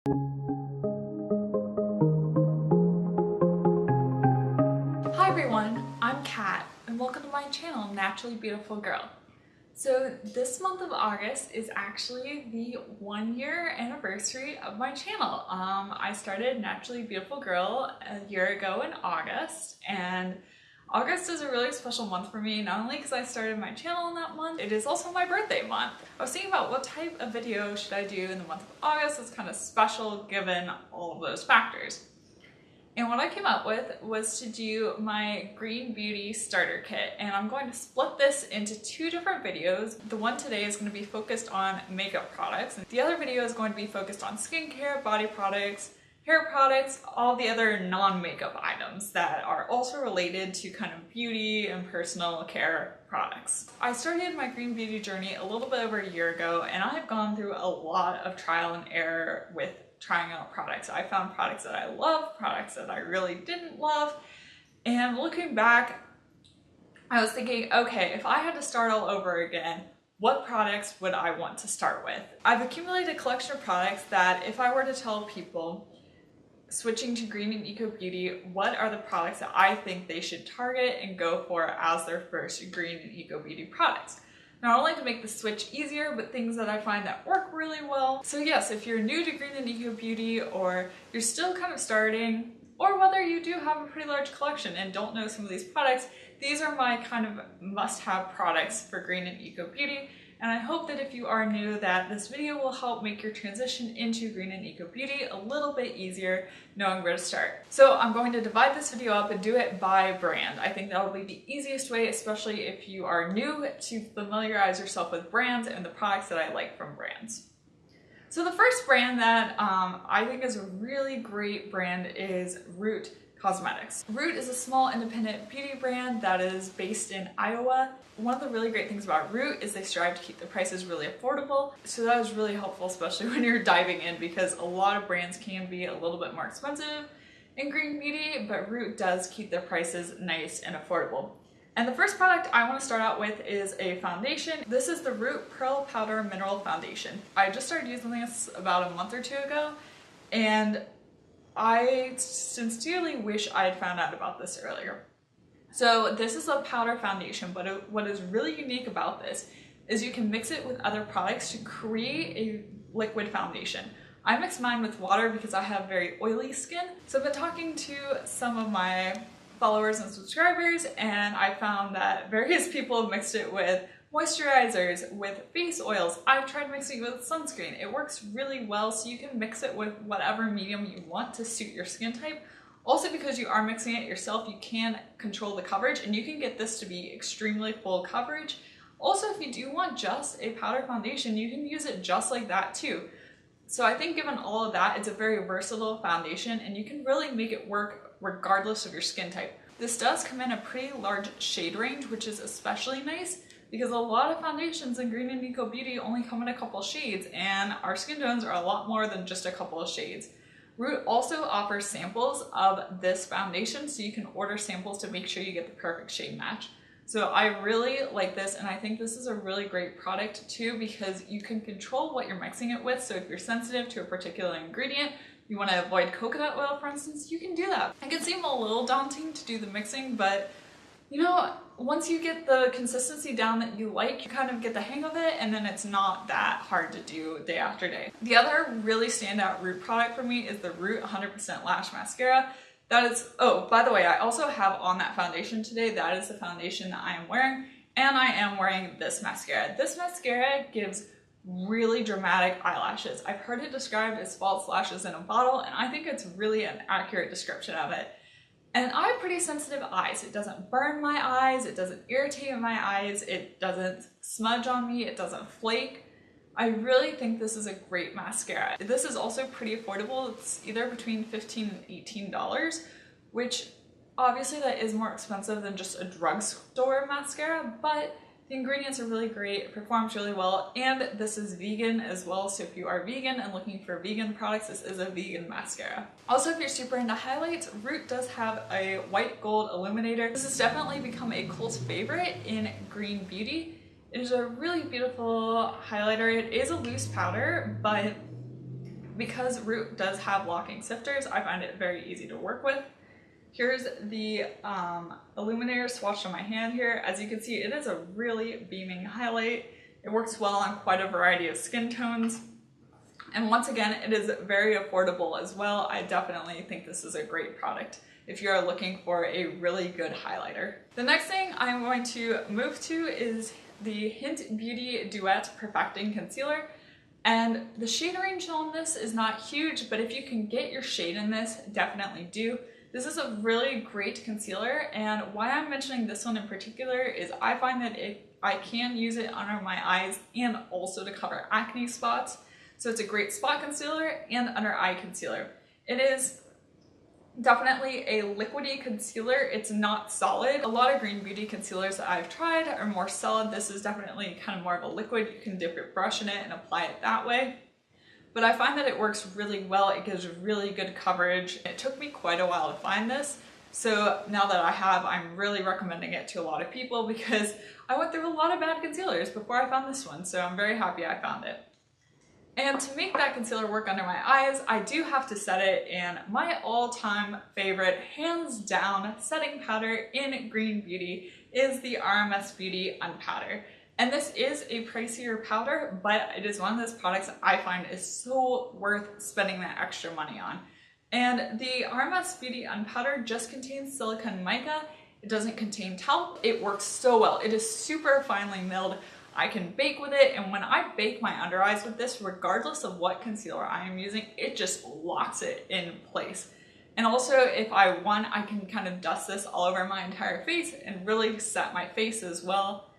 Hi everyone, I'm Kat and welcome to my channel, Naturally Beautiful Girl. So this month of August is actually the 1-year anniversary of my channel. I started Naturally Beautiful Girl a year ago in August, and August is a really special month for me, not only because I started my channel in that month, it is also my birthday month. I was thinking about what type of video should I do in the month of August that's kind of special given all of those factors. And what I came up with was to do my Green Beauty starter kit, and I'm going to split this into 2 different videos. The one today is going to be focused on makeup products, and the other video is going to be focused on skincare, body products, hair products, all the other non-makeup items that are also related to kind of beauty and personal care products. I started my Green Beauty journey a little bit over a year ago, and I've gone through a lot of trial and error with trying out products. I found products that I love, products that I really didn't love, and looking back, I was thinking, okay, if I had to start all over again, what products would I want to start with? I've accumulated a collection of products that if I were to tell people switching to green and eco beauty, what are the products that I think they should target and go for as their first green and eco beauty products? Not only to make the switch easier, but things that I find that work really well. So yes, if you're new to green and eco beauty, or you're still kind of starting, or whether you do have a pretty large collection and don't know some of these products, these are my kind of must-have products for green and eco beauty. And I hope that if you are new, that this video will help make your transition into green and eco beauty a little bit easier, knowing where to start. So I'm going to divide this video up and do it by brand. I think that will be the easiest way, especially if you are new, to familiarize yourself with brands and the products that I like from brands. So the first brand that I think is a really great brand is Root Cosmetics. Root is a small independent beauty brand that is based in Iowa. One of the really great things about Root is they strive to keep the prices really affordable. So that is really helpful, especially when you're diving in, because a lot of brands can be a little bit more expensive in green beauty, but Root does keep their prices nice and affordable. And the first product I want to start out with is a foundation. This is the Root Pearl Powder Mineral Foundation. I just started using this about a month or 2 ago, and I sincerely wish I had found out about this earlier. So this is a powder foundation, but what is really unique about this is you can mix it with other products to create a liquid foundation. I mix mine with water because I have very oily skin. So I've been talking to some of my followers and subscribers, and I found that various people have mixed it with moisturizers, with face oils. I've tried mixing it with sunscreen. It works really well, so you can mix it with whatever medium you want to suit your skin type. Also, because you are mixing it yourself, you can control the coverage, and you can get this to be extremely full coverage. Also, if you do want just a powder foundation, you can use it just like that too. So I think given all of that, it's a very versatile foundation, and you can really make it work regardless of your skin type. This does come in a pretty large shade range, which is especially nice because a lot of foundations in green and eco beauty only come in a couple shades, and our skin tones are a lot more than just a couple of shades. Root also offers samples of this foundation, so you can order samples to make sure you get the perfect shade match. So I really like this, and I think this is a really great product too, because you can control what you're mixing it with. So if you're sensitive to a particular ingredient, you want to avoid coconut oil, for instance, you can do that. It can seem a little daunting to do the mixing, but you know, once you get the consistency down that you like, you kind of get the hang of it, and then it's not that hard to do day after day. The other really standout Root product for me is the Root 100% Lash Mascara. That is, oh, by the way, I also have on that foundation today. That is the foundation that I am wearing, and I am wearing this mascara. This mascara gives really dramatic eyelashes. I've heard it described as false lashes in a bottle, and I think it's really an accurate description of it. And I have pretty sensitive eyes. It doesn't burn my eyes, it doesn't irritate my eyes, it doesn't smudge on me, it doesn't flake. I really think this is a great mascara. This is also pretty affordable. It's either between $15 and $18, which obviously that is more expensive than just a drugstore mascara, but the ingredients are really great, it performs really well, and this is vegan as well, so if you are vegan and looking for vegan products, this is a vegan mascara. Also, if you're super into highlights, Root does have a white gold illuminator. This has definitely become a cult favorite in green beauty. It is a really beautiful highlighter. It is a loose powder, but Because Root does have locking sifters, I find it very easy to work with. Here's the illuminator swatched on my hand here. As you can see, it is a really beaming highlight. It works well on quite a variety of skin tones. And once again, it is very affordable as well. I definitely think this is a great product if you are looking for a really good highlighter. The next thing I'm going to move to is the Hint Beauty Duet Perfecting Concealer. And the shade range on this is not huge, but if you can get your shade in this, definitely do. This is a really great concealer, and why I'm mentioning this one in particular is I find that I can use it under my eyes and also to cover acne spots. So it's a great spot concealer and under eye concealer. It is definitely a liquidy concealer. It's not solid. A lot of green beauty concealers that I've tried are more solid. This is definitely kind of more of a liquid. You can dip your brush in it and apply it that way. But I find that it works really well. It gives really good coverage. It took me quite a while to find this. So now that I have, I'm really recommending it to a lot of people because I went through a lot of bad concealers before I found this one. So I'm very happy I found it. And to make that concealer work under my eyes, I do have to set it in my all-time favorite, hands down, setting powder in Green Beauty is the RMS Beauty Unpowder. And this is a pricier powder, but it is one of those products that I find is so worth spending that extra money on. And the RMS Beauty Unpowder just contains silicone mica. It doesn't contain talc. It works so well. It is super finely milled. I can bake with it, and when I bake my under eyes with this, regardless of what concealer I am using, it just locks it in place. And also, if I want, I can kind of dust this all over my entire face and really set my face as well.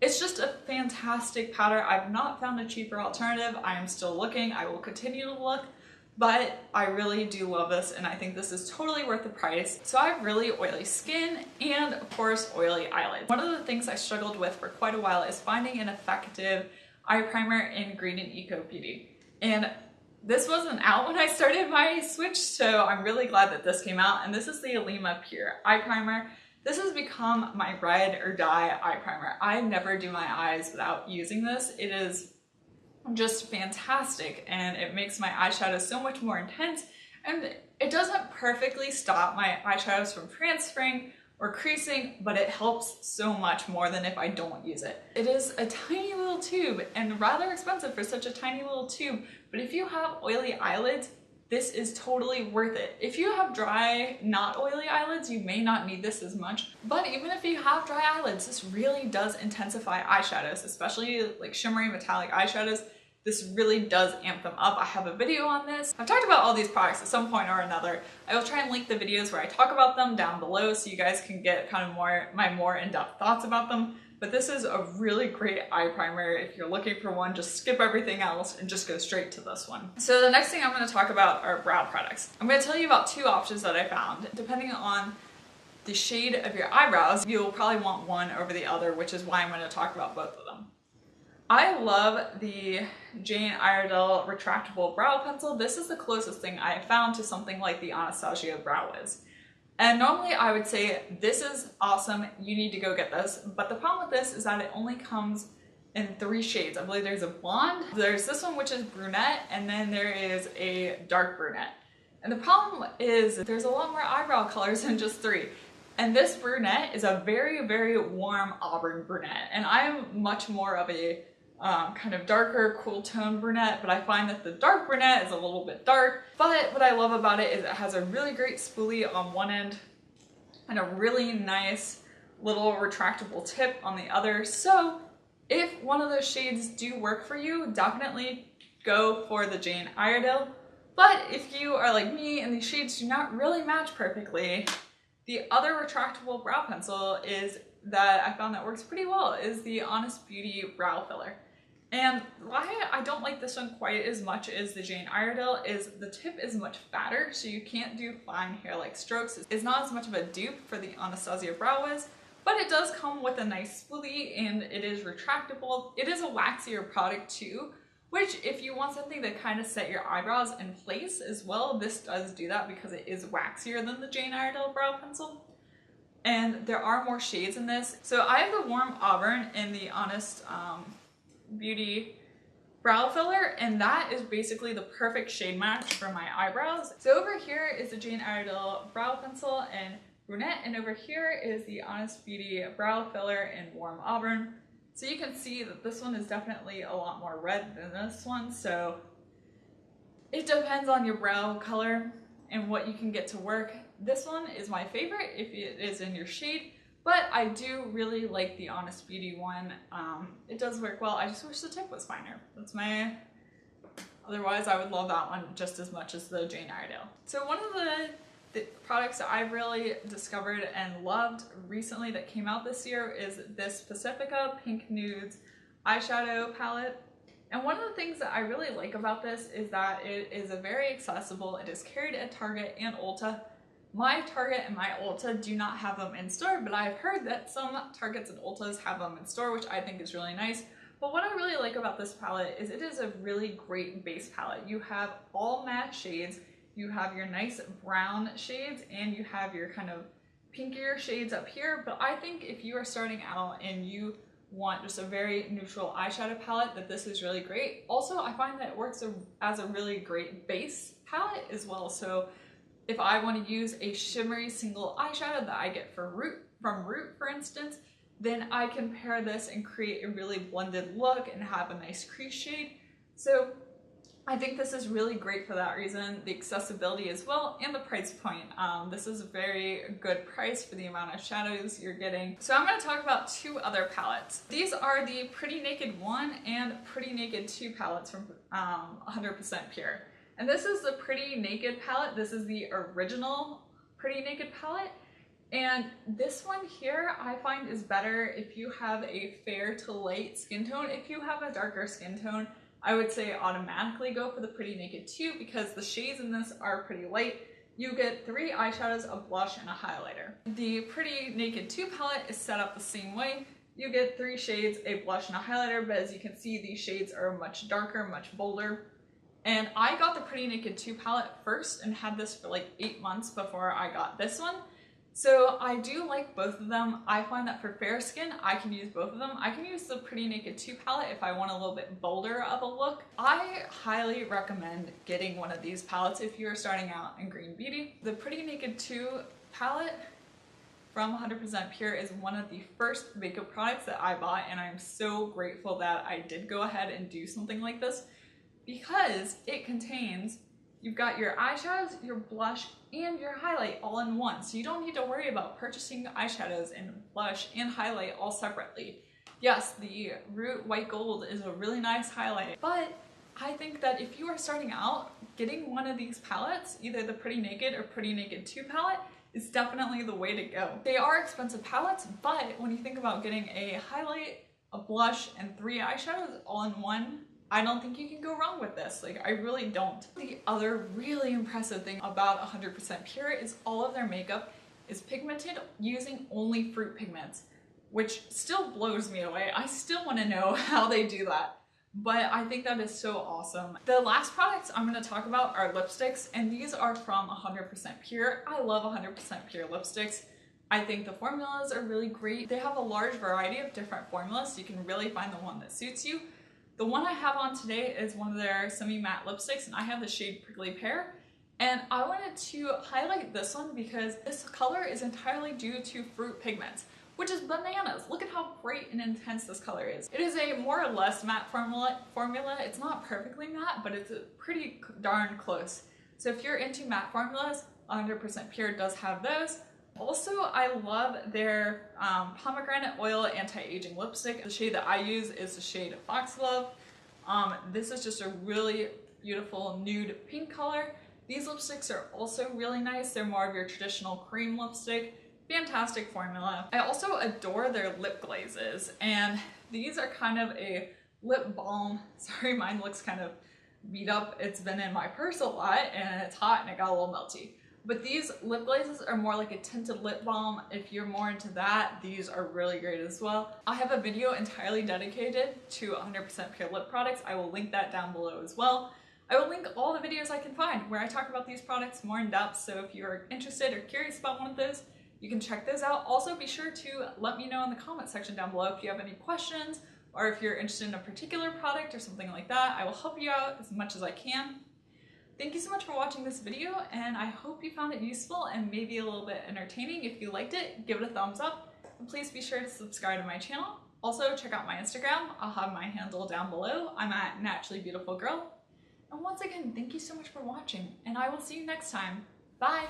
It's just a fantastic powder. I've not found a cheaper alternative. I am still looking. I will continue to look, but I really do love this, and I think this is totally worth the price. So I have really oily skin and, of course, oily eyelids. One of the things I struggled with for quite a while is finding an effective eye primer in Green and Eco Beauty. And this wasn't out when I started my switch, so I'm really glad that this came out. And this is the Alima Pure Eye Primer. This has become my ride or die eye primer. I never do my eyes without using this. It is just fantastic, and it makes my eyeshadow so much more intense, and it doesn't perfectly stop my eyeshadows from transferring or creasing, but it helps so much more than if I don't use it. It is a tiny little tube and rather expensive for such a tiny little tube, but if you have oily eyelids, this is totally worth it. If you have dry, not oily eyelids, you may not need this as much, but even if you have dry eyelids, this really does intensify eyeshadows, especially like shimmery metallic eyeshadows. This really does amp them up. I have a video on this. I've talked about all these products at some point or another. I will try and link the videos where I talk about them down below so you guys can get kind of my more in-depth thoughts about them. But this is a really great eye primer. If you're looking for one, just skip everything else and just go straight to this one. So the next thing I'm going to talk about are brow products. I'm going to tell you about two options that I found. Depending on the shade of your eyebrows, you'll probably want one over the other, which is why I'm going to talk about both of them. I love the Jane Iredale retractable brow pencil. This is the closest thing I have found to something like the Anastasia Brow Wiz. And normally I would say, this is awesome, you need to go get this. But the problem with this is that it only comes in 3 shades. I believe there's a blonde, there's this one which is brunette, and then there is a dark brunette. And the problem is there's a lot more eyebrow colors than just 3. And this brunette is a very, very warm auburn brunette. And I am much more of a kind of darker, cool tone brunette, but I find that the dark brunette is a little bit dark. But what I love about it is it has a really great spoolie on one end and a really nice little retractable tip on the other. So if one of those shades do work for you, definitely go for the Jane Iredale. But if you are like me and these shades do not really match perfectly, the other retractable brow pencil is that I found that works pretty well is the Honest Beauty Brow Filler. And why I don't like this one quite as much as the Jane Iredale is the tip is much fatter, so you can't do fine hair-like strokes. It's not as much of a dupe for the Anastasia Brow Wiz, but it does come with a nice spoolie and it is retractable. It is a waxier product too, which if you want something to kind of set your eyebrows in place as well, this does do that because it is waxier than the Jane Iredale Brow Pencil. And there are more shades in this. So I have the warm auburn in the Honest Beauty brow filler, and that is basically the perfect shade match for my eyebrows. So over here is the Jane Iredale brow pencil in brunette, and over here is the Honest Beauty brow filler in warm auburn. So you can see that this one is definitely a lot more red than this one, so it depends on your brow color and what you can get to work. This one is my favorite if it is in your shade, but I do really like the Honest Beauty one. It does work well. I just wish the tip was finer. Otherwise I would love that one just as much as the Jane Iredale. So one of the products that I've really discovered and loved recently that came out this year is this Pacifica Pink Nudes eyeshadow palette. And one of the things that I really like about this is that it is a very accessible. It is carried at Target and Ulta. My Target and my Ulta do not have them in store, but I've heard that some Targets and Ultas have them in store, which I think is really nice. But what I really like about this palette is it is a really great base palette. You have all matte shades, you have your nice brown shades, and you have your kind of pinkier shades up here. But I think if you are starting out and you want just a very neutral eyeshadow palette, that this is really great. Also, I find that it works as a really great base palette as well. So if I want to use a shimmery single eyeshadow that I get from Root, for instance, then I can pair this and create a really blended look and have a nice crease shade. So I think this is really great for that reason, the accessibility as well, and the price point. This is a very good price for the amount of shadows you're getting. So I'm going to talk about two other palettes. These are the Pretty Naked 1 and Pretty Naked 2 palettes from 100% Pure. And this is the Pretty Naked palette. This is the original Pretty Naked palette. And this one here I find is better if you have a fair to light skin tone. If you have a darker skin tone, I would say automatically go for the Pretty Naked 2 because the shades in this are pretty light. You get 3 eyeshadows, a blush, and a highlighter. The Pretty Naked 2 palette is set up the same way. You get 3 shades, a blush, and a highlighter, but as you can see, these shades are much darker, much bolder. And I got the Pretty Naked 2 palette first and had this for like 8 months before I got this one. So I do like both of them. I find that for fair skin, I can use both of them. I can use the Pretty Naked 2 palette if I want a little bit bolder of a look. I highly recommend getting one of these palettes if you're starting out in green beauty. The Pretty Naked 2 palette from 100% Pure is one of the first makeup products that I bought, and I'm so grateful that I did go ahead and do something like this because it contains, you've got your eyeshadows, your blush, and your highlight all in one. So you don't need to worry about purchasing eyeshadows and blush and highlight all separately. Yes, the Root White Gold is a really nice highlight, but I think that if you are starting out, getting one of these palettes, either the Pretty Naked or Pretty Naked 2 palette, is definitely the way to go. They are expensive palettes, but when you think about getting a highlight, a blush, and 3 eyeshadows all in one, I don't think you can go wrong with this. Like, I really don't. The other really impressive thing about 100% Pure is all of their makeup is pigmented using only fruit pigments, which still blows me away. I still want to know how they do that, but I think that is so awesome. The last products I'm going to talk about are lipsticks, and these are from 100% Pure. I love 100% Pure lipsticks. I think the formulas are really great. They have a large variety of different formulas, so you can really find the one that suits you. The one I have on today is one of their semi-matte lipsticks, and I have the shade Prickly Pear. And I wanted to highlight this one because this color is entirely due to fruit pigments, which is bananas. Look at how bright and intense this color is. It is a more or less matte formula. It's not perfectly matte, but it's pretty darn close. So if you're into matte formulas, 100% Pure does have those. Also, I love their pomegranate oil anti-aging lipstick. The shade that I use is the shade Foxglove. This is just a really beautiful nude pink color. These lipsticks are also really nice. They're more of your traditional cream lipstick. Fantastic formula. I also adore their lip glazes, and these are kind of a lip balm. Sorry, mine looks kind of beat up. It's been in my purse a lot and it's hot and it got a little melty. But these lip glazes are more like a tinted lip balm. If you're more into that, these are really great as well. I have a video entirely dedicated to 100% Pure lip products. I will link that down below as well. I will link all the videos I can find where I talk about these products more in depth, so if you're interested or curious about one of those, you can check those out. Also, be sure to let me know in the comment section down below if you have any questions or if you're interested in a particular product or something like that, I will help you out as much as I can. Thank you so much for watching this video, and I hope you found it useful and maybe a little bit entertaining. If you liked it, give it a thumbs up, and please be sure to subscribe to my channel. Also, check out my Instagram. I'll have my handle down below. I'm at naturallybeautifulgirl. And once again, thank you so much for watching, and I will see you next time. Bye!